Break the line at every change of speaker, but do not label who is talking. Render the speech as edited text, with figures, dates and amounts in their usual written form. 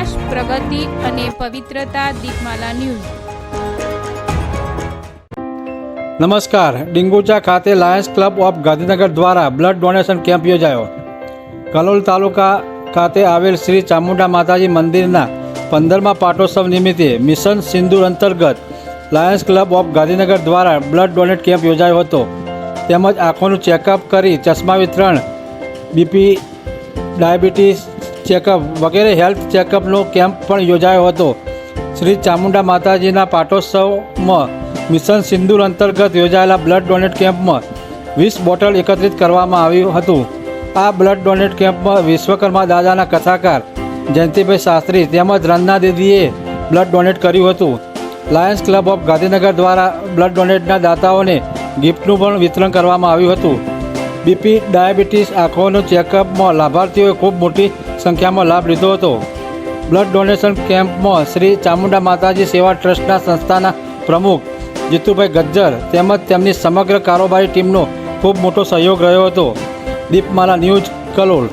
વિકાસ, પ્રગતિ અને પવિત્રતા. દીપમાલા ન્યૂઝ.
નમસ્કાર. ડીંગુચા ખાતે લાયન્સ ક્લબ ઓફ ગાંધીનગર દ્વારા બ્લડ ડોનેશન કેમ્પ યોજાયો. કલોલ તાલુકા ખાતે આવેલ શ્રી ચામુંડા માતાજી મંદિરના 15મા પાટોત્સવ નિમિત્તે મિશન સિંદૂર અંતર્ગત લાયન્સ ક્લબ ઓફ ગાંધીનગર દ્વારા બ્લડ ડોનેટ કેમ્પ યોજાયો હતો. તેમજ આંખોનું ચેકઅપ કરી ચશ્મા વિતરણ, બીપી, ડાયાબિટીસ ચેકઅપ વગેરે હેલ્થ ચેકઅપનો કેમ્પ પણ યોજાયો હતો. શ્રી ચામુંડા માતાજીના પાટોત્સવમાં મિશન સિંદૂર અંતર્ગત યોજાયેલા બ્લડ ડોનેટ કેમ્પમાં 20 બોટલ એકત્રિત કરવામાં આવ્યું હતું. આ બ્લડ ડોનેટ કેમ્પમાં વિશ્વકર્મા દાદાના કથાકાર જયંતિભાઈ શાસ્ત્રી તેમજ રંજના દીદીએ બ્લડ ડોનેટ કર્યું હતું. લાયન્સ ક્લબ ઓફ ગાંધીનગર દ્વારા બ્લડ ડોનેટના દાતાઓને ગિફ્ટનું પણ વિતરણ કરવામાં આવ્યું હતું. બીપી, ડાયાબિટીસ, આંખોનું ચેકઅપમાં લાભાર્થીઓએ ખૂબ મોટી સંખ્યામાં લાભ લીધો હતો. બ્લડ ડોનેશન કેમ્પમાં શ્રી ચામુંડા માતાજી સેવા ટ્રસ્ટના સંસ્થાના પ્રમુખ જીતુભાઈ ગજ્જર તેમજ તેમની સમગ્ર કારોબારી ટીમનો ખૂબ મોટો સહયોગ રહ્યો હતો. દીપમાલા ન્યૂઝ, કલોલ.